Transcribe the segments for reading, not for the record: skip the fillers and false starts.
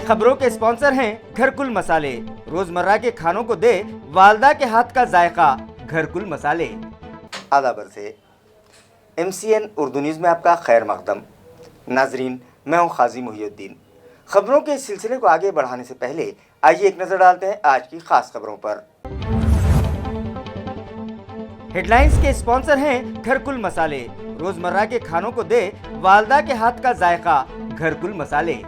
खबरों के स्पॉन्सर हैं घरकुल मसाले। रोजमर्रा के खानों को दे वालदा के हाथ का जायका, घरकुल मसाले। आदाब से MCN उर्दू न्यूज़ में आपका खैर मकदम। नाजरीन, मैं हूं खाजी मुहिउद्दीन। खबरों के इस सिलसिले को आगे बढ़ाने से पहले आइए एक नज़र डालते हैं आज की खास खबरों पर। हेडलाइंस के स्पॉन्सर हैं घरकुल मसाले। रोजमर्रा के खानों को दे वालदा के हाथ का जायका, घरकुल मसाले।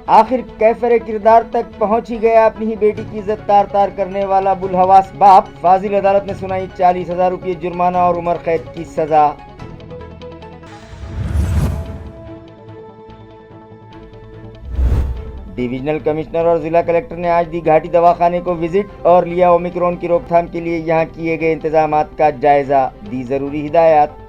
आखिर कैफरे किरदार तक पहुंच ही गया अपनी ही बेटी की इज्जत तार तार करने वाला बुलहवास बाप। फाजिल अदालत ने सुनाई 40,000 रुपये जुर्माना और उम्र कैद की सजा। डिविजनल कमिश्नर और जिला कलेक्टर ने आज दी घाटी दवाखाने को विजिट और लिया ओमिक्रॉन की रोकथाम के लिए यहां किए गए इंतजामात का जायजा, दी जरूरी हिदायत।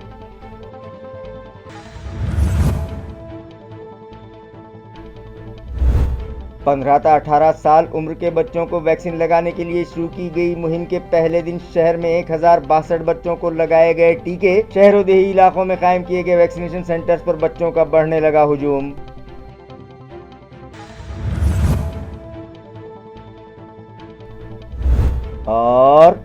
पंद्रह से 18 साल उम्र के बच्चों को वैक्सीन लगाने के लिए शुरू की गई मुहिम के पहले दिन शहर में 1062 बच्चों को लगाए गए टीके। शहरों देही इलाकों में कायम किए गए वैक्सीनेशन सेंटर्स पर बच्चों का बढ़ने लगा हुजूम। और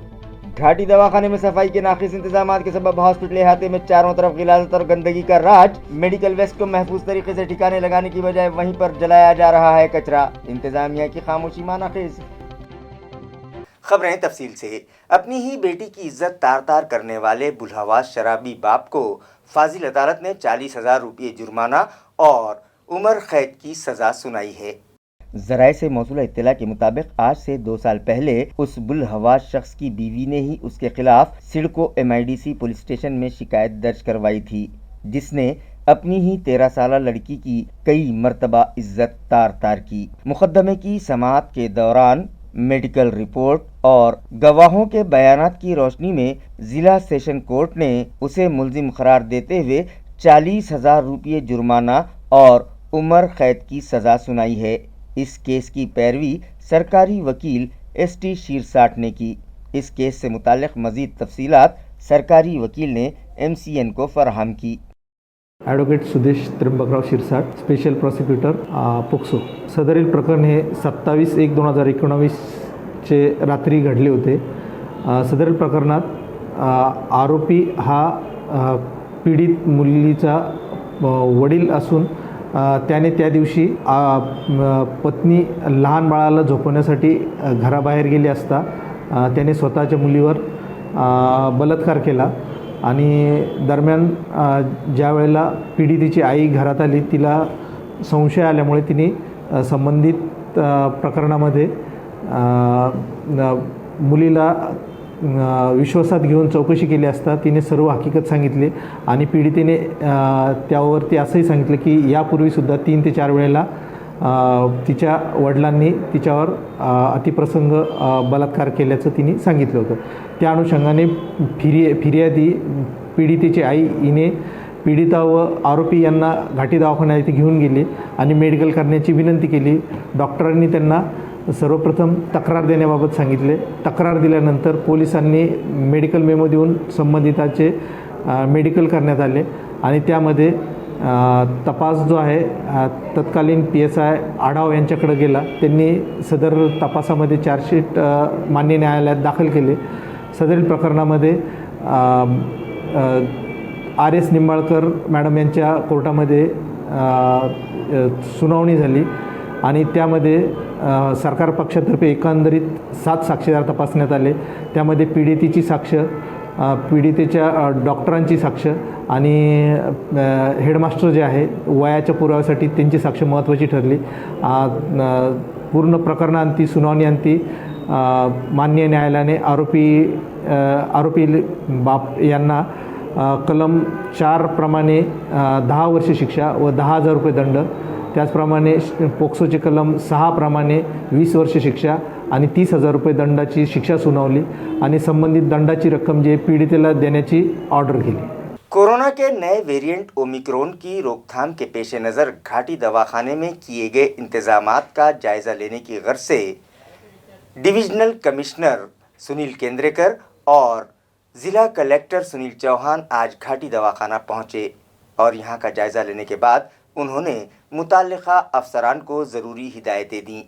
घाटी दवाखाने में सफाई के नाकिस इंतजामात के सबब हॉस्पिटल अहाते में चारों तरफ गिलाजत और गंदगी का राज। मेडिकल वेस्ट को महफूज तरीके से ठिकाने लगाने की बजाय वहीं पर जलाया जा रहा है कचरा। इंतजामिया की खामोशी मानाखिज। खबरें तफसील से। अपनी ही बेटी की इज्जत तार तार करने वाले बुलहवास शराबी बाप को फाजिल अदालत ने 40,000 रुपये जुर्माना और उम्र कैद की सजा सुनाई है। ज़राए से मौसूला इत्तला के मुताबिक आज से 2 साल पहले उस बुलहवास शख्स की बीवी ने ही उसके खिलाफ सिडको MIDC पुलिस स्टेशन में शिकायत दर्ज करवाई थी, जिसने अपनी ही 13 साला लड़की की कई मर्तबा इज्जत तार तार की। मुकदमे की समाअत के दौरान मेडिकल रिपोर्ट और गवाहों के बयानात की रोशनी में जिला सेशन कोर्ट ने उसे मुल्जिम करार देते हुए 40,000 रुपये जुर्माना और उम्र कैद की सजा सुनाई है। इस केस की पैरवी सरकारी वकील ST शीरसाट ने की। इस केस से मुताल्लिक मजीद तफसीलात सरकारी वकील ने MCN को फराहम की। Advocate Sudesh Trimbakrao Shirsat, special prosecutor POCSO. सदरील प्रकरण हे 27/1/2019 चे रात्री घडले होते। सदरील प्रकरणात आरोपी हा पीडित मुलीचा वडील असून त्याने त्या दिवशी पत्नी लहान बाळाला झोपवण्यासाठी घराबाहेर गेली असता त्याने स्वतःच्या मुलीवर बलात्कार केला आणि दरम्यान ज्या वेळेला पीडितेची आई घरात आली, तिला संशय आल्यामुळे तिने संबंधित प्रकरणामध्ये मुलीला विश्वासात घेऊन चौकशी केली असता तिने सर्व हकीकत सांगितली आणि पीडितेने त्यावरती असंही सांगितलं की यापूर्वीसुद्धा 3 ते 4 वेळेला तिच्या वडिलांनी तिच्यावर अतिप्रसंग बलात्कार केल्याचं तिने सांगितलं होतं। त्या अनुषंगाने फिर्यादी पीडितेची आई हिने पीडिता व आरोपी यांना घाटी दवाखान्यात इथे घेऊन गेली आणि मेडिकल करण्याची विनंती केली। डॉक्टरांनी त्यांना सर्वप्रथम तक्रार देण्याबाबत सांगितले। तक्रार दिल्यानंतर पोलिसांनी मेडिकल मेमो देऊन संबंधिताचे मेडिकल करण्यात आले आणि त्यामध्ये तपास जो आहे तत्कालीन PSI आढाव यांच्याकडे गेला। त्यांनी सदर तपासामध्ये चार्जशीट मान्य न्यायालयात दाखल केले। सदरील प्रकरणामध्ये RS निंबाळकर मॅडम यांच्या कोर्टामध्ये सुनावणी झाली आणि त्यामध्ये सरकार पक्षातर्फे एकंदरीत 7 साक्षीदार तपासण्यात आले। त्यामध्ये पीडितेची साक्ष, पीडितेच्या डॉक्टरांची साक्ष आणि हेडमास्टर जे आहे वयाच्या पुराव्यासाठी त्यांची साक्ष महत्त्वाची ठरली। पूर्ण प्रकरणांती सुनावणीअंती माननीय न्यायालयाने आरोपी बाप यांना कलम 4 प्रमाणे 10 वर्ष शिक्षा व 10,000 रुपये दंड, त्याचप्रमाणे पोक्सोचे कलम 6 प्रमाणे 20 वर्ष शिक्षा आणि 30,000 रुपये दंडाची शिक्षा सुनावली आणि संबंधित दंडाची रक्कम जी पीडितेला देण्याची ऑर्डर केली। कोरोना के नए वेरिएंट ओमिक्रॉन की रोकथाम के पेश नज़र घाटी दवाखाने में किए गए इंतजामात का जायज़ा लेने की गर्ज से डिविजनल कमिश्नर सुनील केंद्रेकर और ज़िला कलेक्टर सुनील चौहान आज घाटी दवाखाना पहुंचे और यहां का जायज़ा लेने के बाद उन्होंने मुताल्लिका अफसरान को ज़रूरी हिदायतें दीं।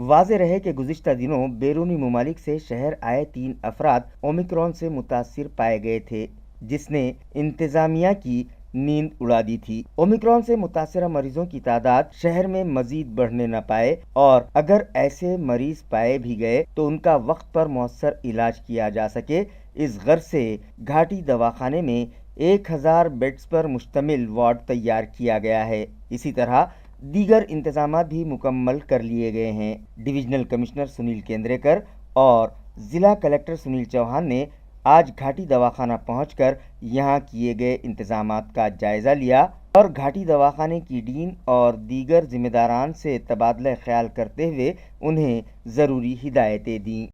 वाज़ेह रहे कि गुज़िश्ता दिनों बैरूनी ममालिक से शहर आए 3 अफराद ओमिक्रॉन से मुतासिर पाए गए थे, जिसने इंतज़ामिया की नींद उड़ा दी थी। ओमिक्रॉन से मुतासिरा मरीजों की तादाद शहर में मजीद बढ़ने न पाए और अगर ऐसे मरीज पाए भी गए तो उनका वक्त पर मौसर इलाज किया जा सके, इस गर्ज से घाटी दवाखाने में 1000 बेड्स पर मुश्तमिल वार्ड तैयार किया गया है। इसी तरह दीगर इंतजामात भी मुकम्मल कर लिए गए हैं। डिविजनल कमिश्नर सुनील केंद्रेकर और ज़िला कलेक्टर सुनील चौहान ने आज घाटी दवाखाना पहुंचकर यहां किए गए इंतजामात का जायज़ा लिया और घाटी दवाखाने की डीन और दीगर जिम्मेदारान से तबादला ख्याल करते हुए उन्हें ज़रूरी हिदायतें दीं।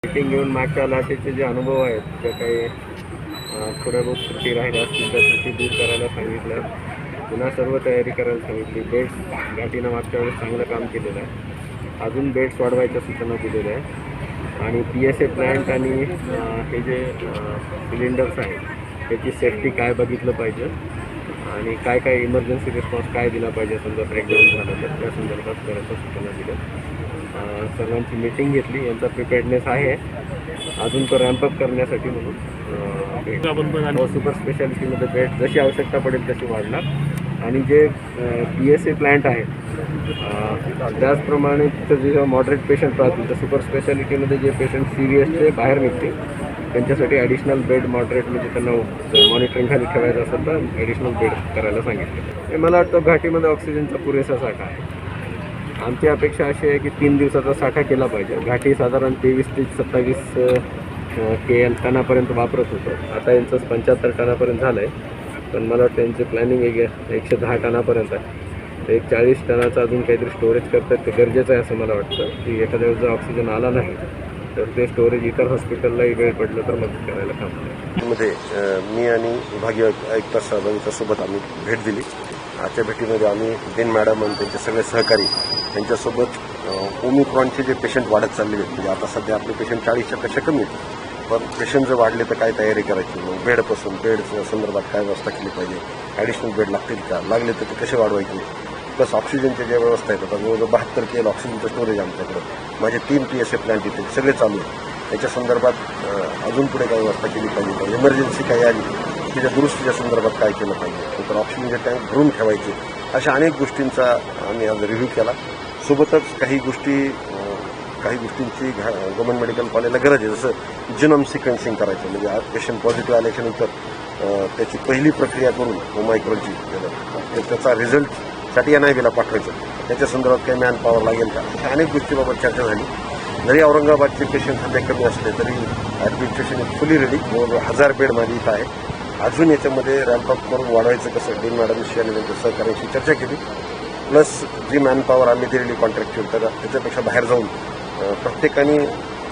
मीटिंग घेऊन मागच्या लाटेचे जे अनुभव आहेत त्या काही थोड्या बहुत त्रुटी राहिल्या असतील त्या त्रुटी दूर करायला सांगितलं. पुन्हा सर्व तयारी करायला सांगितली. बेड्स घाटीनं मागच्या वेळेस चांगलं काम केलेलं आहे. अजून बेड्स वाढवायच्या सूचना दिलेल्या आहेत आणि PSA प्लॅन्ट आणि हे जे सिलेंडर्स आहेत त्याची सेफ्टी काय बघितलं पाहिजे आणि काय काय इमर्जन्सी रिस्पॉन्स काय दिला पाहिजे समजा ब्रेकडाऊन झालं तर त्या संदर्भात करायच्या सूचना दिल्या. सर्वांची मीटिंग घेतली. यांचा प्रिपेअर्डनेस आहे अजून तो रॅम्पअप करण्यासाठी म्हणून सुपर स्पेशालिटीमध्ये बेड जशी आवश्यकता पडेल तशी वाढणार आणि जे PSA प्लॅन्ट आहे त्याचप्रमाणे तिथं जे मॉडरेट पेशंट राहतील तर सुपर स्पेशालिटीमध्ये जे पेशंट सिरियसचे बाहेर निघतील त्यांच्यासाठी ॲडिशनल बेड मॉडरेट म्हणजे त्यांना मॉनिटरिंग खाली ठेवायचं असेल तर ॲडिशनल बेड करायला सांगितलं. हे मला वाटतं घाटीमध्ये ऑक्सिजनचा पुरेसा साठा आहे. आमची अपेक्षा अशी आहे की 3 दिवसाचा साठा केला पाहिजे. घाटी साधारण 23 ते 27 KL टनापर्यंत वापरत होतं. आता यांचं 75 टनापर्यंत झालं आहे. पण मला वाटतं त्यांचे प्लॅनिंग 110 टनापर्यंत आहे. तर एक 40 टनाचं अजून काहीतरी स्टोरेज करतात ते गरजेचं आहे असं मला वाटतं की एखाद्या वेळेस जर ऑक्सिजन आला नाही तर ते स्टोरेज इतर हॉस्पिटललाही वेळ पडलं तर मदत करायला काम मध्ये मी आणि विभागीय आयुक्त साहेबांच्यासोबत आम्ही भेट दिली. आजच्या भेटीमध्ये आम्ही देन मॅडम आणि त्यांचे सगळे सहकारी त्यांच्यासोबत ओमिक्रॉनचे जे पेशंट वाढत चाललेले आहेत म्हणजे आता सध्या आपले पेशंट 40च्या पेक्षा कमी आहेत. पण पेशंट जर वाढले तर काय तयारी करायची, मग बेडपासून बेडच्या संदर्भात काय व्यवस्था केली पाहिजे, ॲडिशनल बेड लागतील का, लागले तर ते कसे वाढवायचे, प्लस ऑक्सिजनच्या ज्या व्यवस्था आहेत. आता जवळजवळ 72 KL ऑक्सिजनचं स्टोरेज आमच्याकडं. माझे 3 PSA प्लॅन्ट इथे सगळे चालू आहेत. याच्या संदर्भात अजून पुढे काय व्यवस्था केली पाहिजे, इमर्जन्सी काही आली की त्या दुरुस्तीच्या संदर्भात काय केलं पाहिजे, तर ऑक्सिजनचे टँक भरून ठेवायचे, अशा अनेक गोष्टींचा आम्ही आज रिव्ह्यू केला. सोबतच काही गोष्टींची गव्हर्नमेंट मेडिकल कॉलेजला गरज आहे. जसं जिनोम सिक्वेन्सिंग करायचं म्हणजे आज पेशंट पॉझिटिव्ह आल्याच्यानंतर त्याची पहिली प्रक्रिया करून ओमायक्रॉनची त्याचा रिझल्टसाठी NIVला पाठवायचं, त्याच्या संदर्भात काही मॅन पॉवर लागेल का, अशा अनेक गोष्टीबाबत चर्चा झाली. जरी औरंगाबादचे पेशंट सध्या कमी असले तरी ॲडमिनिस्ट्रेशन फुली रेडी, 1000 बेड माझी इथं आहे. अजून याच्यामध्ये रॅम्पअप करून वाढवायचं कसं, डीन मॅडमशी आणि त्यांच्या सहकार्याशी चर्चा केली. प्लस जी मॅन पॉवर आम्ही दिलेली कॉन्ट्रॅक्च्युअल तर त्याच्यापेक्षा बाहेर जाऊन प्रत्येकाने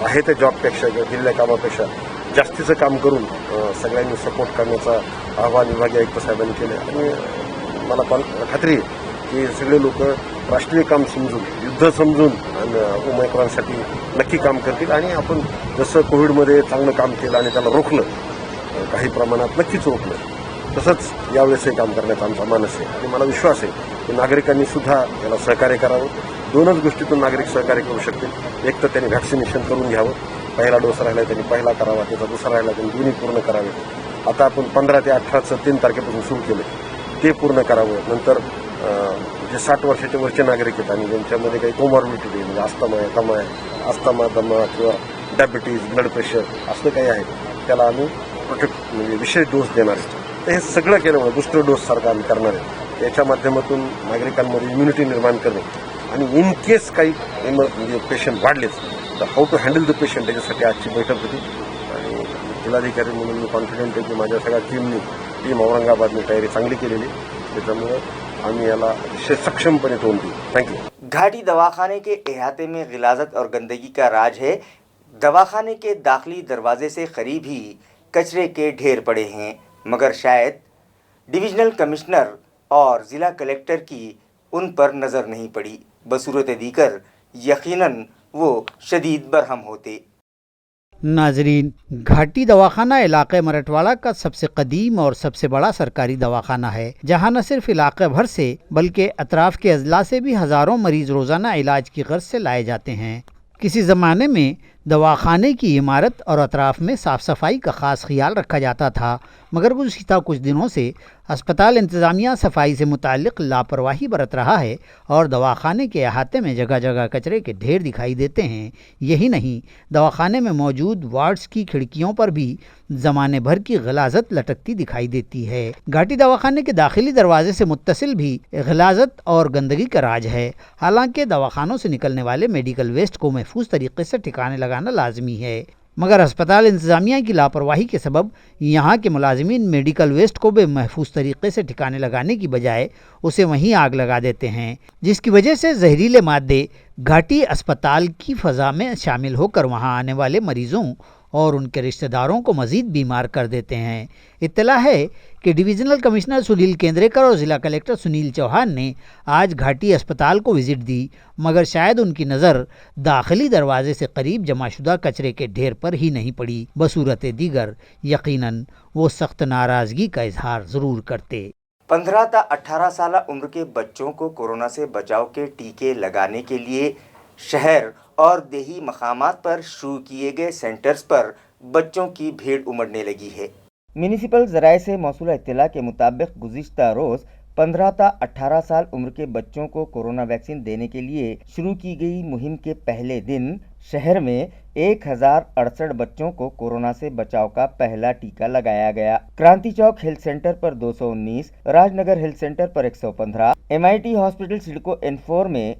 आहे त्या जॉबपेक्षा किंवा दिलेल्या कामापेक्षा जास्तीचं काम करून सगळ्यांनी सपोर्ट करण्याचा आवाहन विभागीय आयुक्त साहेबांनी केलं. आणि मला खात्री आहे की सगळे लोक राष्ट्रीय काम समजून, युद्ध समजून आणि ओमायक्रॉनसाठी नक्की काम करतील. आणि आपण जसं कोविडमध्ये चांगलं काम केलं आणि त्याला रोखलं, काही प्रमाणात नक्कीच रोखलं, तसंच यावेळेसही काम करण्याचा आमचा मानस आहे. आणि मला विश्वास आहे की नागरिकांनी सुद्धा याला सहकार्य करावं. 2च गोष्टीतून नागरिक सहकार्य करू शकतील. एक तर त्यांनी व्हॅक्सिनेशन करून घ्यावं, पहिला डोस राहिला त्यांनी पहिला करावा, त्याचा दुसरा राहिला त्यांनी दोन्ही पूर्ण करावे. आता आपण 15 ते 18चं 3 तारखेपासून सुरू केलं ते पूर्ण करावं. नंतर जे 60 वर्षाच्या वरचे नागरिक आहेत आणि ज्यांच्यामध्ये काही कोमॉर्बिडिटी आहे म्हणजे अस्थमा, दमा किंवा डायबिटीज, ब्लड प्रेशर असं काही आहे त्याला आम्ही म्हणजे विशेष डोस देणार आहे. तर हे सगळं केल्यामुळे बूस्टर डोससारखं आम्ही करणार आहे. याच्या माध्यमातून नागरिकांमध्ये इम्युनिटी निर्माण करणे आणि इन केस काही म्हणजे पेशंट वाढलेच तर how to handle the patient त्याच्यासाठी आजची बैठक होती. आणि जिल्हाधिकारी म्हणून मी कॉन्फिडंट आहे की माझ्या सगळ्या टीम औरंगाबादने तयारी चांगली केलेली, त्याच्यामुळे आम्ही याला अतिशय सक्षमपणे तोंड देऊ. थँक्यू. घाटी दवाखाने के अहाते में गिलाजत और गंदगी का राज है. दवाखाने के दाखिली दरवाजे से करीब ही कचरे के ढेर पड़े हैं, मगर शायद डिविजनल कमिश्नर और ज़िला कलेक्टर की उन पर नज़र नहीं पड़ी. बसूरत दीकर यकीनन वो शदीद बरहम होते. नाजरीन, घाटी दवाखाना इलाके मराठवाड़ा का सबसे कदीम और सबसे बड़ा सरकारी दवाखाना है, जहां न सिर्फ इलाके भर से बल्कि अतराफ के अजला से भी हज़ारों मरीज रोज़ाना इलाज की गर्ज से लाए जाते हैं। किसी ज़माने में दवाखाने की इमारत और अतराफ में साफ़ सफाई का ख़ास ख्याल रखा जाता था, मगर गुज़िश्ता कुछ दिनों से अस्पताल इंतज़ामिया सफाई से मुताल्लिक़ लापरवाही बरत रहा है और दवाखाने के अहाते में जगह जगह कचरे के ढेर दिखाई देते हैं। यही नहीं, दवाखाने में मौजूद वार्ड्स की खिड़कियों पर भी ज़माने भर की गलाजत लटकती दिखाई देती है। घाटी दवाखाने के दाखिली दरवाजे से मुत्तसिल भी गलाजत और गंदगी का राज है। हालांकि दवाखानों से निकलने वाले मेडिकल वेस्ट को महफूज तरीके से ठिकाने लगाना लाजमी है, मगर अस्पताल इंतज़ामिया की लापरवाही के सबब यहाँ के मुलाजिमीन मेडिकल वेस्ट को भी महफूज तरीके से ठिकाने लगाने की बजाय उसे वहीं आग लगा देते हैं, जिसकी वजह से जहरीले मादे घाटी अस्पताल की फ़ज़ा में शामिल होकर वहाँ आने वाले मरीज़ों और उनके रिश्तेदारों को मज़ीद बीमार कर देते हैं। इत्तला है कि डिवीज़नल कमिश्नर सुनील केंद्रेकर और ज़िला कलेक्टर सुनील चौहान ने आज घाटी अस्पताल को विज़िट दी, मगर शायद उनकी नज़र दाखिली दरवाजे से करीब जमाशुदा कचरे के ढेर पर ही नहीं पड़ी। बसूरत दीगर यकीनन वो सख्त नाराज़गी का इजहार ज़रूर करते। 15 ता 18 साल उम्र के बच्चों को कोरोना से बचाव के टीके लगाने के लिए शहर और देही मकामात पर शुरू किए गए सेंटर्स पर बच्चों की भीड़ उमड़ने लगी है। म्यूनिसिपल ज़राए से मौसूला इत्तला के मुताबिक गुज़िश्ता रोज़ 15 ता 18 साल उम्र के बच्चों को कोरोना वैक्सीन देने के लिए शुरू की गई मुहिम के पहले दिन शहर में 1068 बच्चों को कोरोना से बचाव का पहला टीका लगाया गया। क्रांति चौक हेल्थ सेंटर पर 219, राजनगर हेल्थ सेंटर पर 115, MIT हॉस्पिटल सिडको N4 में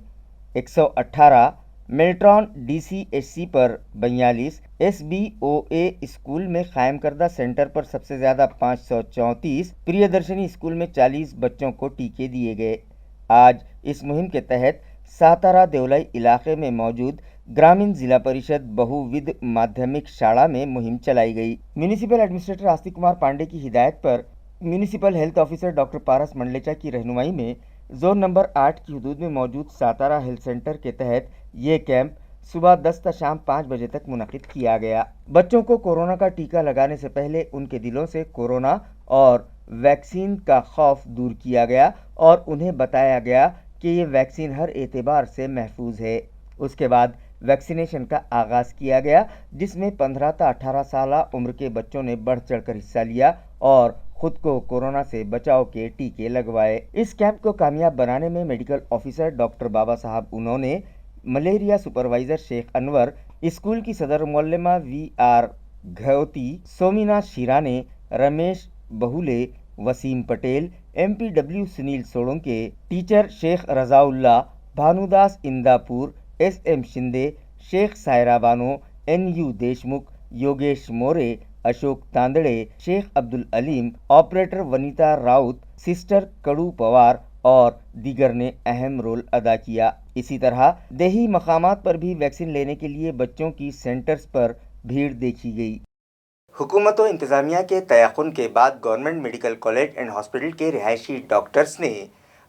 118, मिल्ट्रॉन DCHC पर 42, SBOA स्कूल में कायम करदा सेंटर पर सबसे ज़्यादा 534, प्रियदर्शनी स्कूल में 40 बच्चों को टीके दिए गए। आज इस मुहिम के तहत सातारा देवलाई इलाके में मौजूद ग्रामीण जिला परिषद बहुविध माध्यमिक शाला में मुहिम चलाई गई। म्यूनिसिपल एडमिनिस्ट्रेटर आस्तिक कुमार पांडे की हिदायत पर म्यूनिसिपल हेल्थ ऑफिसर डॉक्टर पारस मंडलेचा की रहनुमाई में जोन नंबर 8 की हदूद में मौजूद सातारा हेल्थ सेंटर के तहत ये कैंप सुबह 10 से शाम 5 बजे तक मुनक़िद किया गया। बच्चों को कोरोना का टीका लगाने से पहले उनके दिलों से कोरोना और वैक्सीन का खौफ दूर किया गया और उन्हें बताया गया कि ये वैक्सीन हर एतबार से महफूज है। उसके बाद वैक्सीनेशन का आगाज़ किया गया, जिसमें 15 से 18 साल उम्र के बच्चों ने बढ़ चढ़कर हिस्सा लिया और खुद को कोरोना से बचाव के टीके लगवाए। इस कैंप को कामयाब बनाने में medical officer doctor Baba Saheb उन्होंने, malaria supervisor Shaikh Anwar, school की सदर मौलमा VR घयोती, Sominath Shirane, Ramesh Bahule, Wasim Patel, MPW Sunil Sodonke, teacher Shaikh Razaullah, Bhanudas Indapur, SM Shinde, Shaikh Saira Bano, NU Deshmukh, Yogesh More, Ashok Tandade, Shaikh Abdul Aleem, operator Vanita Raut, sister Kadu Pawar और दीगर ने अहम रोल अदा किया। इसी तरह देही मकामात पर भी वैक्सीन लेने के लिए बच्चों की सेंटर्स पर भीड़ देखी गई। हुकूमत और इंतज़ामिया के तयक़ुन के बाद government medical college and hospital के रिहायशी डॉक्टर्स ने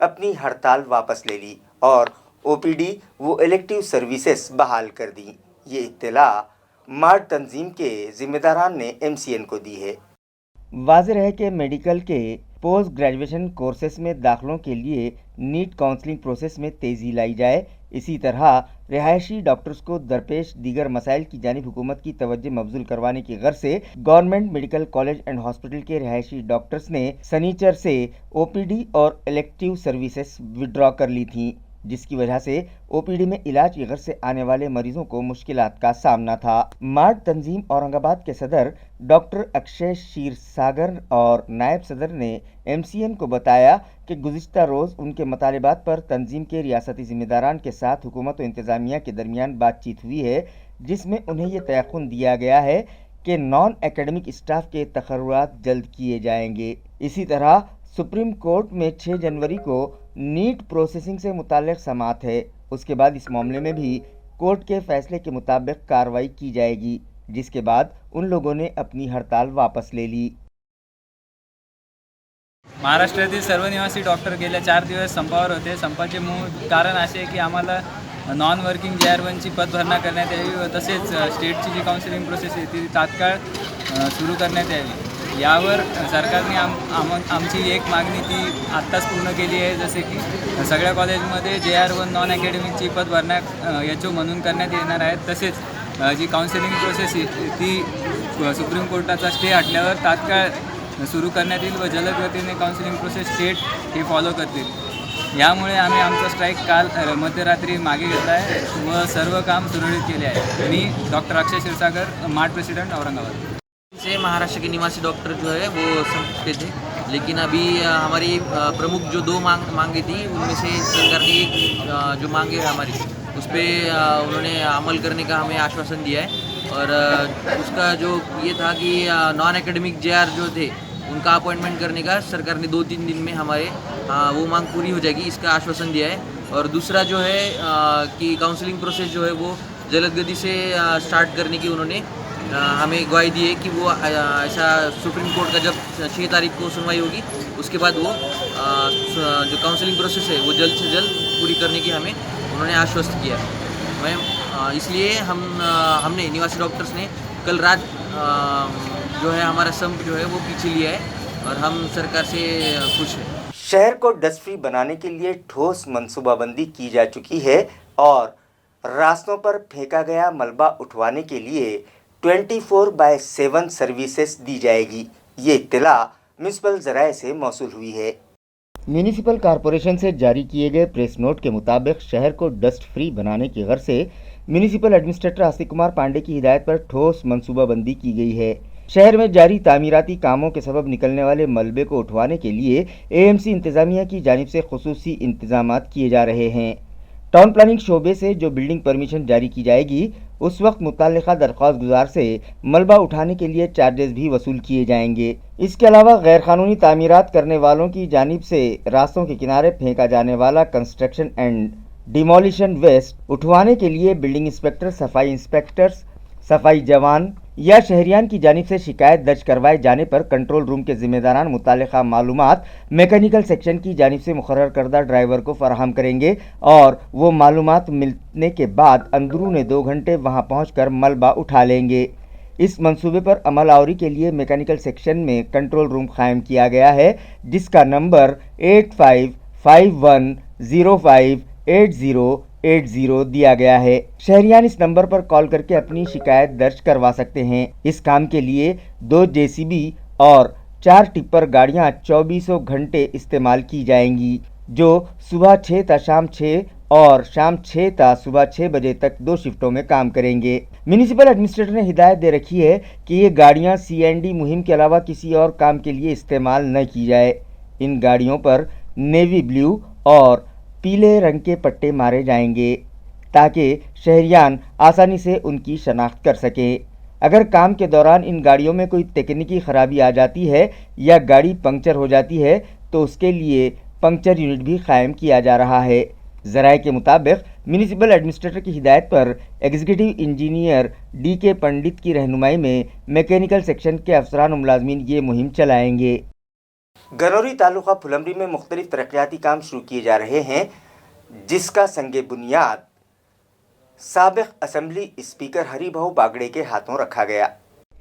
अपनी हड़ताल वापस ले ली और OPD वो इलेक्टिव सर्विसेज बहाल कर दी। ये इत्तला मार्ड तंजीम के जिम्मेदारान ने MCN को दी है। वाज़ेह है कि मेडिकल के पोस्ट ग्रेजुएशन कोर्सेस में दाखिलों के लिए नीट काउंसलिंग प्रोसेस में तेज़ी लाई जाए। इसी तरह रिहायशी डॉक्टर्स को दरपेश दीगर मसाइल की जानिब हुकूमत की तवज्जो मबजूल करवाने की गर्ज से government medical college and hospital के रिहायशी डॉक्टर्स ने सनीचर से OPD और इलेक्टिव सर्विसेज विड्रॉ कर ली थी, जिसकी वजह से OPD में इलाज की गर्ज से आने वाले मरीजों को मुश्किलात का सामना था। मार्ड तंजीम औरंगाबाद के सदर डॉक्टर अक्षय शीर सागर और नायब सदर ने MCN को बताया कि गुज़िश्ता रोज़ उनके मतालिबात पर तंजीम के रियासती ज़िम्मेदारान के साथ हुकूमत और इंतज़ामिया के दरमियान बातचीत हुई है, जिसमें उन्हें यह तयक़ुन दिया गया है कि नॉन एकेडमिक स्टाफ के तक़र्रुरात जल्द किए जाएंगे। इसी तरह सुप्रीम कोर्ट में 6 जनवरी को नीट प्रोसेसिंग से मुताल्लिक़ समाअत है। उसके बाद इस मामले में भी कोर्ट के फैसले के मुताबिक कार्रवाई की जाएगी, जिसके बाद उन लोगों ने अपनी हड़ताल वापस ले ली। महाराष्ट्रातील सर्व निवासी डॉक्टर गेल्या 4 दिवस संपावर होते। संपाचे मूळ कारण असे की आम्हाला नॉन वर्किंग JR1ची पदभरणा करण्यात यावी व तसेच स्टेटची जी काउन्सिलिंग प्रोसेस आहे ती तात्काळ सुरू करण्यात यावी। यावर सरकारने आमची एक मागणी ती आत्ताच पूर्ण केली आहे, जसे की सगळ्या कॉलेजमध्ये JR1 नॉन अकॅडमिकची पदभरणा HO म्हणून करण्यात येणार आहेत। तसेच जी काउन्सिलिंग प्रोसेस ती सुप्रीम कोर्टाचा स्टे हटल्यावर तात्काळ सुरू करण्यात येईल व जलद गतीने काउन्सिलिंग प्रोसेस स्टेट हे फॉलो करतील। यामुळे आम्ही आमचा स्ट्राईक काल मध्यरात्री मागे घेतला आहे व सर्व काम सुरळीत केले आहे। मी डॉक्टर अक्षय क्षीरसागर, मार्ट प्रेसिडेंट, औरंगाबाद से महाराष्ट्र के निवासी डॉक्टर जो है वो संपते थे, लेकिन अभी हमारी प्रमुख जो दो मांगे थी उनमें से सरकार ने एक जो मांगे है हमारी उस पर उन्होंने अमल करने का हमें आश्वासन दिया है। और उसका जो ये था कि नॉन एकेडमिक JR जो थे उनका अपॉइंटमेंट करने का सरकार ने 2-3 दिन में हमारे वो मांग पूरी हो जाएगी, इसका आश्वासन दिया है। और दूसरा जो है कि काउंसलिंग प्रोसेस जो है वो जल्द गति से स्टार्ट करने की उन्होंने हमें ग्वाही दी है कि वो ऐसा सुप्रीम कोर्ट का जब 6 तारीख को सुनवाई होगी उसके बाद वो जो काउंसलिंग प्रोसेस है वो जल्द से जल्द पूरी करने की हमें उन्होंने आश्वस्त किया है। इसलिए हमने निवासी डॉक्टर्स ने कल रात जो है हमारा संप जो है वो पीछे लिया है और हम सरकार से खुश हैं। शहर को डस्ट फ्री बनाने के लिए ठोस मंसूबाबंदी की जा चुकी है और रास्तों पर फेंका गया मलबा उठवाने के लिए 24/7 सर्विसेज दी जाएगी। ये इत्तला म्यूनिसिपल ज़राए से मौसूल हुई है। म्यूनिसिपल कॉरपोरेशन से जारी किए गए प्रेस नोट के मुताबिक शहर को डस्ट फ्री बनाने की गर्ज से म्यूनिसिपल एडमिनिस्ट्रेटर आस्तिक कुमार पांडे की हिदायत पर ठोस मंसूबाबंदी की गई है। शहर में जारी तामीराती कामों के सबब निकलने वाले मलबे को उठवाने के लिए AMC इंतज़ामिया की जानिब से खुसूसी इंतजामात किए जा रहे हैं। टाउन प्लानिंग शोबे से जो बिल्डिंग परमिशन जारी की जाएगी उस वक्त मुताल्लिका दरख्वास्त गुजार से मलबा उठाने के लिए चार्जेस भी वसूल किए जाएंगे। इसके अलावा गैर कानूनी तामीरात करने वालों की जानिब से रास्तों के किनारे फेंका जाने वाला कंस्ट्रक्शन एंड डिमोलिशन वेस्ट उठवाने के लिए बिल्डिंग इंस्पेक्टर, सफाई इंस्पेक्टर्स, सफाई जवान या शहरियान की जानिब से शिकायत दर्ज करवाए जाने पर कंट्रोल रूम के जिम्मेदारान मुताल्लिका मालूमात मैकेनिकल सेक्शन की जानिब से मुकर्रर करदा ड्राइवर को फराहम करेंगे और वो मालूमात मिलने के बाद अंदरूने 2 घंटे वहां पहुंचकर मलबा उठा लेंगे। इस मंसूबे पर अमल आवरी के लिए मैकेनिकल सेक्शन में कंट्रोल रूम कायम किया गया है, जिसका नंबर 8551058080 दिया गया है। शहरियान इस नंबर पर कॉल करके अपनी शिकायत दर्ज करवा सकते हैं। इस काम के लिए 2 JCB और 4 टिप्पर गाड़ियां 24 घंटे इस्तेमाल की जाएंगी, जो सुबह 6 ता शाम 6 और शाम 6 ता सुबह 6 बजे तक 2 शिफ्टों में काम करेंगे। म्यूनिसिपल एडमिनिस्ट्रेटर ने हिदायत दे रखी है कि ये गाड़ियां CND मुहिम के अलावा किसी और काम के लिए इस्तेमाल न की जाए। इन गाड़ियों पर नेवी ब्लू और पीले रंग के पट्टे मारे जाएंगे ताकि शहरियान आसानी से उनकी शनाख्त कर सकें। अगर काम के दौरान इन गाड़ियों में कोई तकनीकी खराबी आ जाती है या गाड़ी पंक्चर हो जाती है तो उसके लिए पंक्चर यूनिट भी कायम किया जा रहा है। ज़राए के मुताबिक म्यूनिसिपल एडमिनिस्ट्रेटर की हिदायत पर एग्जीक्यूटिव इंजीनियर DK पंडित की रहनुमाई में मैकेनिकल सेक्शन के अफसरान और मुलाजमीन ये मुहिम चलाएंगे। गनौरी तालुका फुलमरी में मुख्तलिफ तरक्याती काम शुरू किए जा रहे हैं, जिसका संगे बुनियाद साबिक असम्बली स्पीकर हरिभाऊ बागड़े के हाथों रखा गया।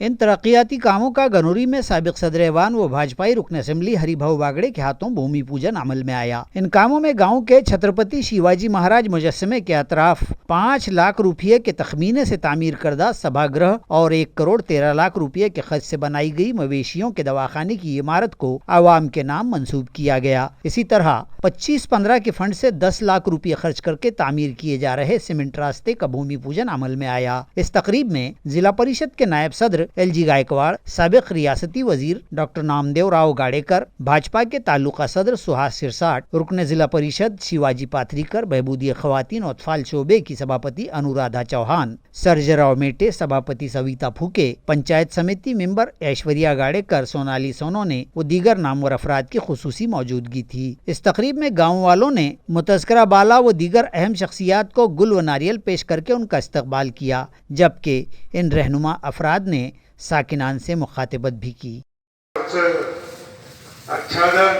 इन तरक्याती कामों का गनौरी में साबिक सदर ऐवान व भाजपाई रुकन असेंबली हरिभाऊ बागड़े के हाथों भूमि पूजन अमल में आया। इन कामों में गांव के छत्रपति शिवाजी महाराज मुजस्समे के अतराफ 5 लाख रुपये के तखमीने से तामीर करदा सभागृह और 1 करोड़ 13 लाख रुपये के खर्च से बनाई गई मवेशियों के दवाखाने की इमारत को आवाम के नाम मंसूब किया गया। इसी तरह 25-15 के फंड से 10 लाख रुपये खर्च करके तामीर किए जा रहे सीमेंट रास्ते का भूमि पूजन अमल में आया। इस तकरीब में जिला परिषद के नायब सदर LG गायकवाड़, साबिक रियासती वजीर डॉक्टर नामदेव राव गाड़ेकर, भाजपा के तालुका सदर सुहास सिरसाट, रुकन जिला परिषद शिवाजी पाथरीकर, बहबूदी खवातीन और अतफाल शोबे की सभापति अनुराधा चौहान, सर्जराव मेटे, सभापति सविता फूके, पंचायत समिति मेंबर ऐश्वर्या गाड़ेकर, सोनाली सोनोने व दीगर नामवर अफराद की खुसूसी मौजूदगी थी। इस तकरीब में गाँव वालों ने मुतज़किरा बाला व दीगर अहम शख्सियात को गुल व नारियल पेश करके उनका इस्तकबाल किया, जबकि इन रहनुमा अफराद ने साकिनान से मुखातिबत भी की। आच्छादन,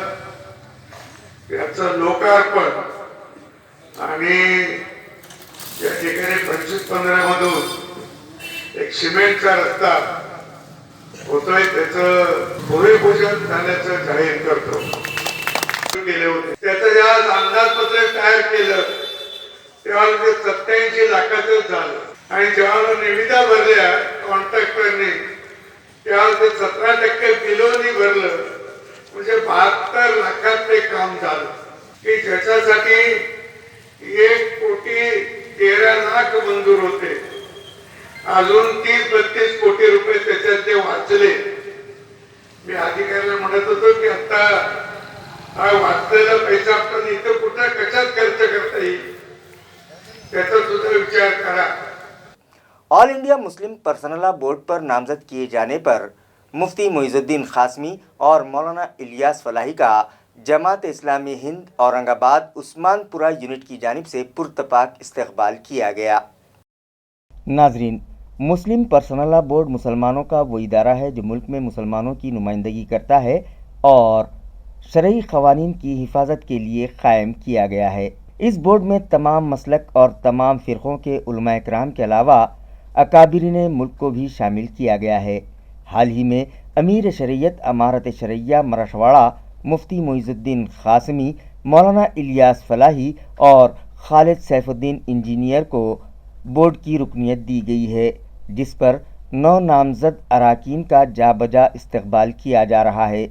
याचं लोकार्पण आणि या ठिकाणी 25-15 मधून एक सिमेंटचा रस्ता होतोय, त्याचं भूमिपूजन झाल्याचं जाहीर करतो. केले होते त्याचं जेव्हा अंदाजपत्रक तयार केलं तेव्हा 87 लाखाचं झालं आणि जेव्हा निविदा भरल्या कॉन्ट्रॅक्टरने तेव्हा ते 17% बिलोनी भरलं, म्हणजे 72 लाखात ते काम झालं की ज्याच्यासाठी 1,13,00,000 मंजूर होते. अजून 30-32 कोटी रुपये त्याच्यात ते वाचले. मी अधिकाऱ्याला म्हणत होतो की आता हा वाचलेला पैसा आपण इथं कुठं कशात खर्च करता येईल त्याचा सुद्धा विचार करा. All India Muslim personal law board पर नामजद किए जाने पर मुफ्ती मोइजुद्दीन खासमी और मौलाना इलियास फलाही का जमात इस्लामी हिंद औरंगाबाद उस्मानपुरा यूनिट की जानिब से पुरतपाक इस्तकबाल किया गया. नाजरीन, मुस्लिम पर्सनल लॉ बोर्ड मुसलमानों का वो इदारा है जो मुल्क में मुसलमानों की नुमाइंदगी करता है और शरई क़वानीन की हिफाजत के लिए क़ायम किया गया है. इस बोर्ड में तमाम मसलक और तमाम फ़िरक़ों के उलमा किराम के अलावा अकाबिरीन मुल्क को भी शामिल किया गया है. हाल ही में अमीर शरीयत अमारत शरिया मराठवाड़ा मुफ्ती मोइजुद्दीन खासमी, मौलाना इलियास फलाही और खालिद सैफुद्दीन इंजीनियर को बोर्ड की रुकनियत दी गई है, जिस पर 9 नामजद अराकीन का जाबजा इस्तकबाल किया जा रहा है.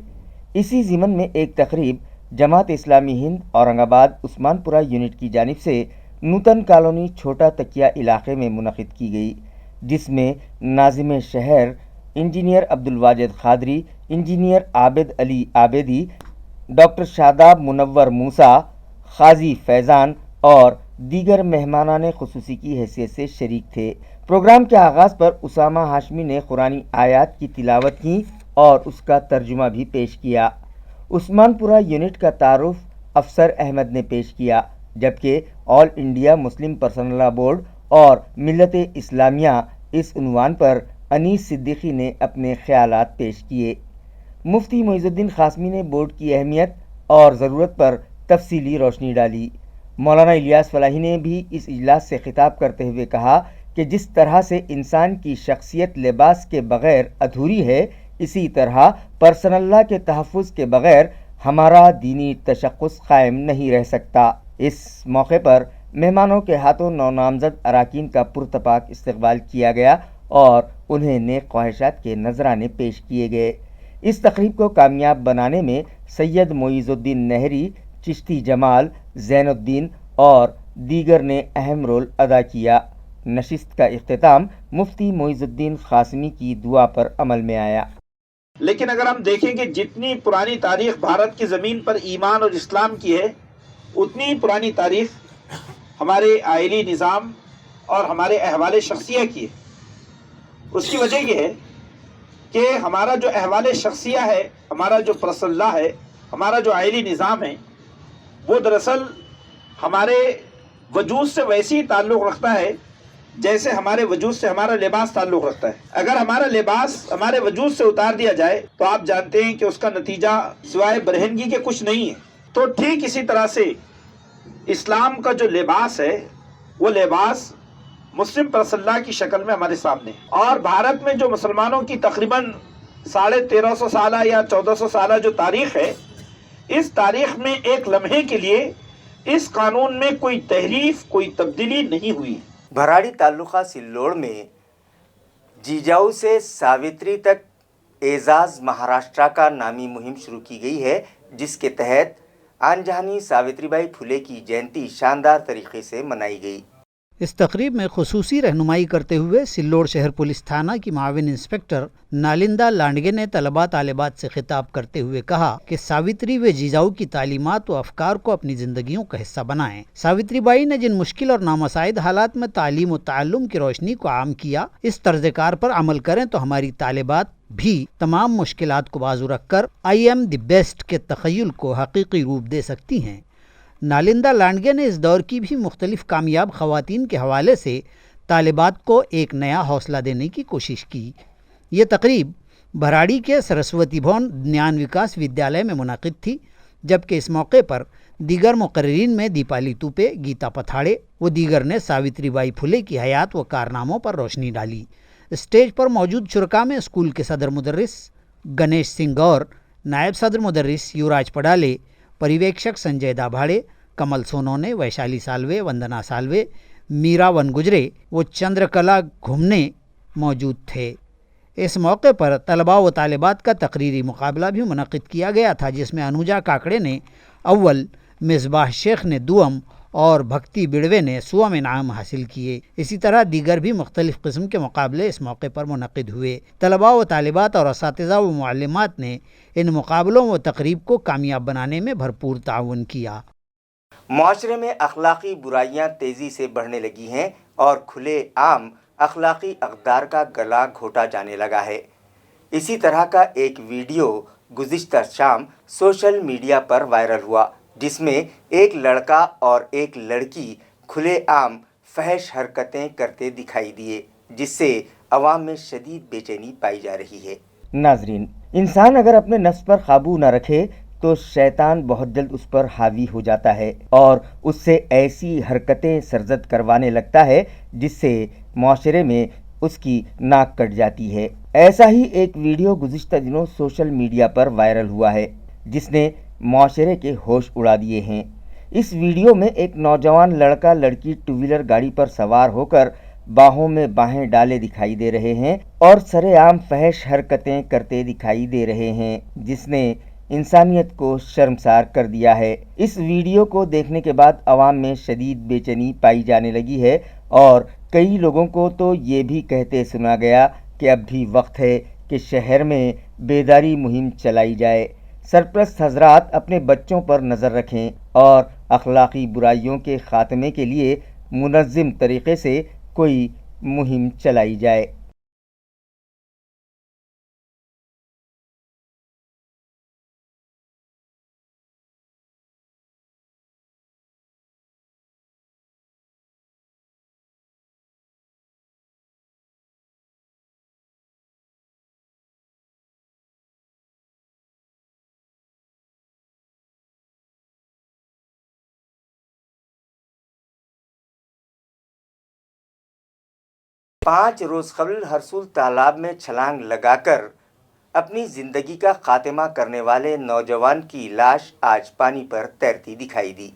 इसी ज़िमन में एक तकरीब जमात इस्लामी हिंद औरंगाबाद उस्मानपुरा यूनिट की जानिब से नूतन कॉलोनी छोटा तकिया इलाके में मुनक़िद की गई, जिसमें नाज़िम शहर engineer Abdul Wajid Qadri, engineer Abid Ali Abedi, doctor Shadab Munawwar Musa, Qazi Faizan और दीगर मेहमानान ख़ुसूसी की हैसियत से शरीक थे. प्रोग्राम के आगाज़ पर उसामा हाशमी ने कुरानी आयात की तिलावत की और उसका तर्जुमा भी पेश किया. उस्मानपुरा यूनिट का तारुफ अफसर अहमद ने पेश किया, जबकि all India Muslim personal law board और मिल्लत इस्लामिया इस उन्वान पर अनीस सिद्दीकी ने अपने ख्यालात पेश किए. मुफ्ती मोइजुद्दीन खासमी ने बोर्ड की अहमियत और ज़रूरत पर तफसीली रोशनी डाली. मौलाना इलियास फलाही ने भी इस इजलास से खिताब करते हुए कहा कि जिस तरह से इंसान की शख्सियत लिबास के बग़ैर अधूरी है, इसी तरह पर्सनल लॉ के तहफ़्फ़ुज़ के बग़ैर हमारा दीनी तशख़्ख़ुस कायम नहीं रह सकता. इस मौके पर मेहमानों के हाथों 9 नामज़द अराकीन का पुरतपाक इस्तकबाल किया गया और उन्हें नेक ख्वाहिशात के नजराने पेश किए गए. इस तकरीब को कामयाब बनाने में सैयद मोइजुद्दीन नहरी, चिश्ती जमाल, ज़ैनुद्दीन और दीगर ने अहम रोल अदा किया. नशिस्त का इख्तिताम मुफ्ती मोइजुद्दीन खासमी की दुआ पर अमल में आया. लेकिन अगर हम देखें कि जितनी पुरानी तारीख भारत की ज़मीन पर ईमान और इस्लाम की है, उतनी ही पुरानी तारीख हमारे आइली निज़ाम और हमारे अहवाल शख्सिया की है. उसकी वजह यह है कि हमारा जो अहवाल शख्सिया है, हमारा जो पर्सनल लॉ है, हमारा जो आइली निज़ाम है, वो दरअसल हमारे वजूद से वैसे ही ताल्लुक़ रखता है जैसे हमारे वजूद से हमारा लिबास ताल्लुक़ रखता है. अगर हमारा लिबास हमारे वजूद से उतार दिया जाए तो आप जानते हैं कि उसका नतीजा सिवाय बरहनगी के कुछ नहीं है. तो ठीक इसी तरह से इस्लाम का जो लिबास है, वो लिबास मुस्लिम पर्सनल लॉ की शक्ल में हमारे सामने है. और भारत में जो मुसलमानों की तकरीबन 1350 साल या 1400 साल जो तारीख़ है, इस तारीख़ में एक लम्हे के लिए इस कानून में कोई तहरीफ, कोई तब्दीली नहीं हुई. भराड़ी तालुका सिल्लोड़ में जीजाऊ से सावित्री तक एजाज महाराष्ट्र का नामी मुहिम शुरू की गई है, जिसके तहत आनजहानी सावित्रीबाई फुले की जयंती शानदार तरीके से मनाई गई. इस तकरीब में खुसूसी रहनुमाई करते हुए सिल्लोड़ शहर पुलिस थाना की माविन इंस्पेक्टर नालिंदा लांडगे ने तलबा तालिबात से खिताब करते हुए कहा कि सावित्री व जीजाऊ की तालीमात व अफकार को अपनी ज़िंदगियों का हिस्सा बनाएं. सावित्रीबाई ने जिन मुश्किल और नामसाइद हालात में तालीम व ताल्लुम की रोशनी को आम किया, इस तर्ज़कार पर अमल करें तो हमारी तालिबात भी तमाम मुश्किलात को बाजू रखकर आई एम द बेस्ट के तख़य्युल को हकीकी रूप दे सकती हैं. नालिंदा लांडगे ने इस दौर की भी मुख्तलिफ कामयाब ख़वातीन के हवाले से तालिबात को एक नया हौसला देने की कोशिश की. ये तकरीब भराड़ी के सरस्वती भवन ज्ञान विकास विद्यालय में मुनाकिद थी, जबकि इस मौके पर دیگر مقررین میں دیپالی توپے، گیتا پتھاڑے و دیگر نے ساوتری بائی پھلے کی حیات و کارناموں پر روشنی ڈالی۔ اسٹیج پر موجود شرکاء میں اسکول کے صدر مدرس گنیش سنگھ گور، نائب صدر مدرس یوراج پڈالے، پریویکشک سنجے دابھاڑے، کمل سونونے، ویشالی سالوے، وندنا سالوے، میرا ون گجرے و چندرکلا گھومنے موجود تھے۔ اس موقع پر طلباء و طالبات کا تقریری مقابلہ بھی منعقد کیا گیا تھا، جس میں انوجا کاکڑے نے اول، مصباح شیخ نے دوم اور بھکتی بڑوے نے سوم انعام حاصل کیے۔ اسی طرح دیگر بھی مختلف قسم کے مقابلے اس موقع پر منعقد ہوئے۔ طلباء و طالبات اور اساتذہ و معلمات نے ان مقابلوں و تقریب کو کامیاب بنانے میں بھرپور تعاون کیا۔ معاشرے میں اخلاقی برائیاں تیزی سے بڑھنے لگی ہیں اور کھلے عام اخلاقی اقدار کا گلا گھوٹا جانے لگا ہے۔ اسی طرح کا ایک ویڈیو گزشتہ شام سوشل میڈیا پر وائرل ہوا، جس میں ایک لڑکا اور ایک لڑکی کھلے عام فحش حرکتیں کرتے دکھائی دیے، جس سے عوام میں شدید بے چینی پائی جا رہی ہے۔ ناظرین، انسان اگر اپنے نفس پر قابو نہ رکھے تو شیطان بہت جلد اس پر حاوی ہو جاتا ہے اور اس سے ایسی حرکتیں سرزد کروانے لگتا ہے جس سے معاشرے میں اس کی ناک کٹ جاتی ہے۔ ایسا ہی ایک ویڈیو گزشتہ دنوں سوشل میڈیا پر وائرل ہوا ہے، جس نے معاشرے کے ہوش اڑا دیے ہیں۔ اس ویڈیو میں ایک نوجوان لڑکا لڑکی ٹو ویلر گاڑی پر سوار ہو کر باہوں میں باہیں ڈالے دکھائی دے رہے ہیں اور سرے عام فحش حرکتیں کرتے دکھائی دے رہے ہیں، جس نے انسانیت کو شرمسار کر دیا ہے۔ اس ویڈیو کو دیکھنے کے بعد عوام میں شدید بے چینی پائی جانے لگی ہے اور کئی لوگوں کو تو یہ بھی کہتے سنا گیا کہ اب بھی وقت ہے کہ شہر میں بیداری مہم چلائی جائے۔ سرپرست حضرات اپنے بچوں پر نظر رکھیں اور اخلاقی برائیوں کے خاتمے کے لیے منظم طریقے سے کوئی مہم چلائی جائے۔ پانچ روز قبل ہرسول تالاب میں چھلانگ لگا کر اپنی زندگی کا خاتمہ کرنے والے نوجوان کی لاش آج پانی پر تیرتی دکھائی دی۔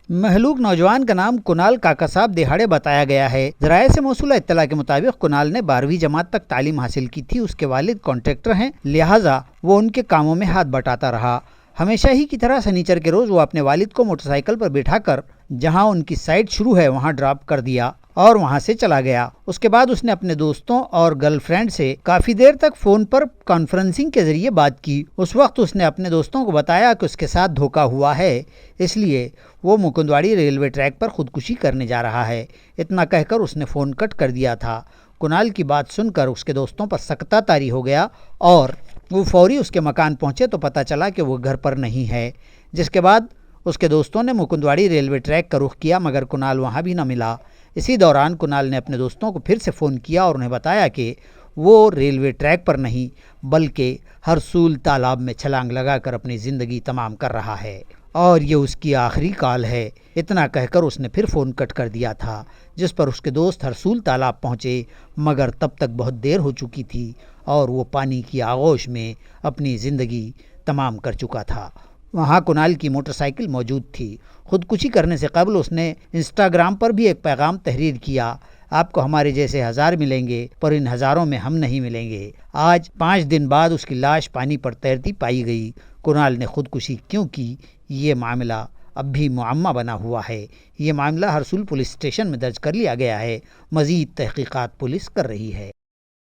مہلوک نوجوان کا نام کنال کاکا صاحب دہاڑے بتایا گیا ہے۔ ذرائع سے موصولہ اطلاع کے مطابق کنال نے 12ویں جماعت تک تعلیم حاصل کی تھی۔ اس کے والد کانٹریکٹر ہیں، لہٰذا وہ ان کے کاموں میں ہاتھ بٹاتا رہا۔ ہمیشہ ہی کی طرح سنیچر کے روز وہ اپنے والد کو موٹر سائیکل پر بٹھا کر جہاں ان کی سائٹ شروع ہے وہاں ڈراپ کر دیا اور وہاں سے چلا گیا۔ اس کے بعد اس نے اپنے دوستوں اور گرل فرینڈ سے کافی دیر تک فون پر کانفرنسنگ کے ذریعے بات کی۔ اس وقت اس نے اپنے دوستوں کو بتایا کہ اس کے ساتھ دھوکہ ہوا ہے، اس لیے وہ مکندواڑی ریلوے ٹریک پر خودکشی کرنے جا رہا ہے۔ اتنا کہہ کر اس نے فون کٹ کر دیا تھا۔ کنال کی بات سن کر اس کے دوستوں پر سکتہ طاری ہو گیا اور وہ فوری اس کے مکان پہنچے تو پتہ چلا کہ وہ گھر پر نہیں ہے، جس کے بعد اس کے دوستوں نے مکندواڑی ریلوے ٹریک کا رخ کیا مگر کنال وہاں بھی نہ ملا۔ اسی دوران کنال نے اپنے دوستوں کو پھر سے فون کیا اور انہیں بتایا کہ وہ ریلوے ٹریک پر نہیں بلکہ ہرسول تالاب میں چھلانگ لگا کر اپنی زندگی تمام کر رہا ہے اور یہ اس کی آخری کال ہے۔ اتنا کہہ کر اس نے پھر فون کٹ کر دیا تھا، جس پر اس کے دوست ہرسول تالاب پہنچے مگر تب تک بہت دیر ہو چکی تھی اور وہ پانی کی آغوش میں اپنی زندگی تمام کر چکا تھا۔ وہاں کنال کی موٹر سائیکل موجود تھی۔ خودکشی کرنے سے قبل اس نے انسٹاگرام پر بھی ایک پیغام تحریر کیا، آپ کو ہمارے جیسے ہزار ملیں گے پر ان ہزاروں میں ہم نہیں ملیں گے۔ آج 5 دن بعد اس کی لاش پانی پر تیرتی پائی گئی۔ کنال نے خودکشی کیوں کی، یہ معاملہ اب بھی معمہ بنا ہوا ہے۔ یہ معاملہ ہرسول پولیس اسٹیشن میں درج کر لیا گیا ہے۔ مزید تحقیقات پولیس کر رہی ہے۔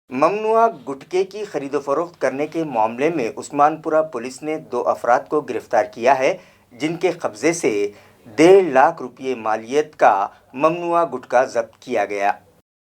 ممنوعہ گٹکے کی خرید و فروخت کرنے کے معاملے میں عثمان پورہ پولیس نے 2 افراد کو گرفتار کیا ہے، جن کے قبضے سے 1.5 لاکھ روپے مالیت کا ممنوعہ گٹکا ضبط کیا گیا۔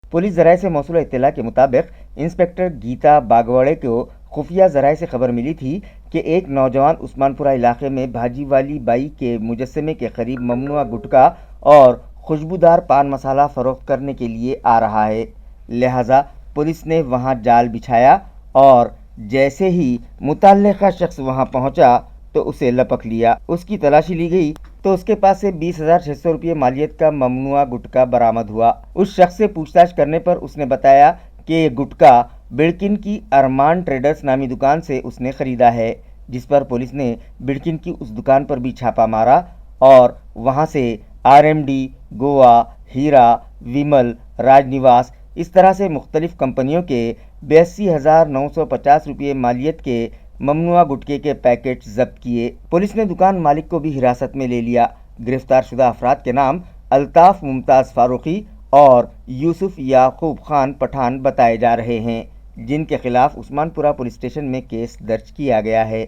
پولیس ذرائع سے موصولہ اطلاع کے مطابق انسپکٹر گیتا باگواڑے کو خفیہ ذرائع سے خبر ملی تھی کہ ایک نوجوان عثمان پورہ علاقے میں بھاجی والی بائی کے مجسمے کے قریب ممنوعہ گٹکا اور خوشبودار پان مسالہ فروخت کرنے کے لیے آ رہا ہے، لہٰذا پولیس نے وہاں جال بچھایا اور جیسے ہی متعلقہ شخص وہاں پہنچا तो उसे लपक लिया। उसकी तलाशी ली गई तो उसके पास से 20,600 रुपये मालियत का ममनुआ गुटखा बरामद हुआ। उस शख्स से पूछताछ करने पर उसने बताया कि ये गुटखा बिड़किन की अरमान ट्रेडर्स नामी दुकान से उसने खरीदा है, जिस पर पुलिस ने बिड़किन की उस दुकान पर भी छापा मारा और वहां से RMD, गोवा, हीरा, विमल, राजनिवास इस तरह से मुख्तलिफ कंपनियों के 82,950 रुपये मालियत के ममनुआ गुटखे के पैकेट जब्त किए। पुलिस ने दुकान मालिक को भी हिरासत में ले लिया। गिरफ्तार शुदा अफराद के नाम अल्ताफ मुमताज़ फारूकी और यूसुफ याकूब खान पठान बताए जा रहे हैं, जिनके खिलाफ उस्मानपुरा पुलिस स्टेशन में केस दर्ज किया गया है।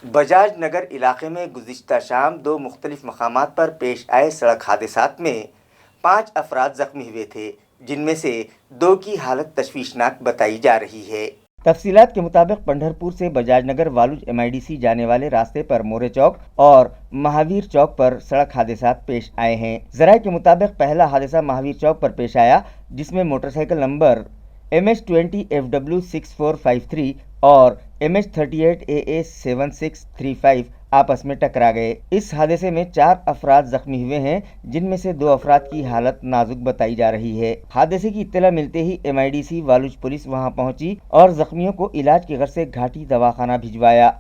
बजाज नगर इलाके में गुज़िश्ता शाम 2 मुख्तलिफ मकामात पर पेश आए सड़क हादसात में 5 अफराद जख्मी हुए थे, जिनमें से 2 की हालत तशवीशनाक बताई जा रही है। तफसीलात के मुताबिक पंढरपुर से बजाज नगर वालुज MIDC जाने वाले रास्ते पर मोरे चौक और महावीर चौक पर सड़क हादसात पेश आए हैं। ज़राए के मुताबिक पहला हादसा महावीर चौक पर पेश आया, जिसमें मोटरसाइकिल नंबर MH20 FW 6453 और MH38 AA 7635 आपस में टकरा गए। इस हादसे में 4 अफराद जख्मी हुए हैं, जिनमें से 2 अफराद की हालत नाजुक बताई जा रही है। हादसे की इत्तला मिलते ही MIDC वालुज पुलिस वहां पहुंची और जख्मियों को इलाज की गर्ज से घाटी दवाखाना भिजवाया।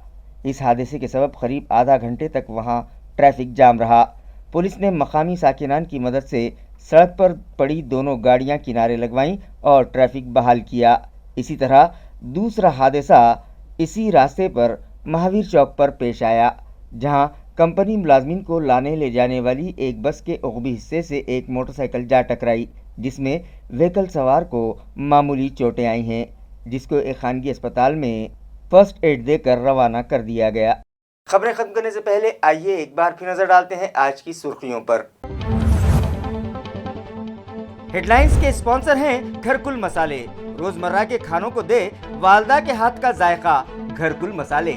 इस हादसे के सबब करीब आधा घंटे तक वहां ट्रैफिक जाम रहा। पुलिस ने मकामी साकिनान की मदद से सड़क पर पड़ी दोनों गाड़ियां किनारे लगवाईं और ट्रैफिक बहाल किया। इसी तरह दूसरा हादसा इसी रास्ते पर महावीर चौक पर पेश आया, जहां कंपनी मुलाजमीन को लाने ले जाने वाली एक बस के उगबी हिस्से से एक मोटरसाइकिल जा टकराई, जिसमें व्हीकल सवार को मामूली चोटें आई हैं, जिसको एक खानगी अस्पताल में फर्स्ट एड देकर रवाना कर दिया गया। खबरें खत्म करने से पहले आइए एक बार फिर नजर डालते हैं आज की सुर्खियों पर। हेडलाइंस के स्पॉन्सर हैं घरकुल मसाले। रोजमर्रा के खानों को दे वालदा के हाथ का जायका, घरकुल मसाले।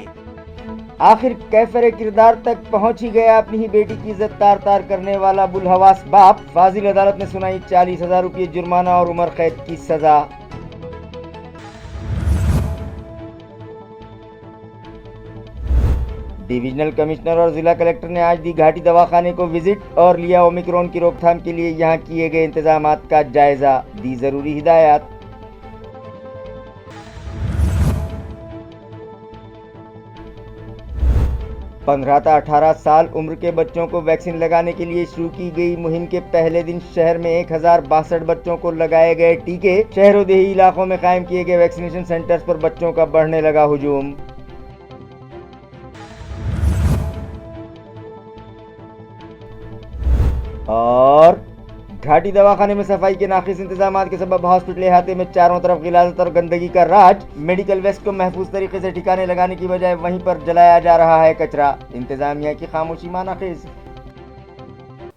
आखिर कैफरे किरदार तक पहुंच ही गया अपनी ही बेटी की इज्जत तार तार करने वाला बुलहवास बाप। फाजिल अदालत ने सुनाई 40,000 रुपये जुर्माना और उम्र कैद की सजा। डिविजनल कमिश्नर और जिला कलेक्टर ने आज दी घाटी दवाखाने को विजिट और लिया ओमिक्रॉन की रोकथाम के लिए यहां किए गए इंतजामात का जायजा, दी जरूरी हिदायत। पंद्रह से 18 साल उम्र के बच्चों को वैक्सीन लगाने के लिए शुरू की गई मुहिम के पहले दिन शहर में 1062 बच्चों को लगाए गए टीके। शहरों देही इलाकों में कायम किए गए वैक्सीनेशन सेंटर्स पर बच्चों का बढ़ने लगा हुजूम। और घाटी दवाखाने में सफाई के नाकिस इंतजाम के सबब हॉस्पिटल अहाते में चारों तरफ गिलाजत और गंदगी का राज। मेडिकल वेस्ट को महफूज तरीके से ठिकाने लगाने की बजाय वहीं पर जलाया जा रहा है कचरा। इंतजामिया की खामोशी मानाखेज।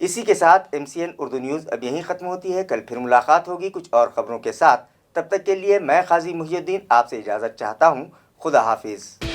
इसी के साथ MCN उर्दू न्यूज़ अब यहीं खत्म होती है। कल फिर मुलाकात होगी कुछ और खबरों के साथ। तब तक के लिए मैं काजी मुहियुद्दीन आपसे इजाज़त चाहता हूँ। खुदा हाफिज।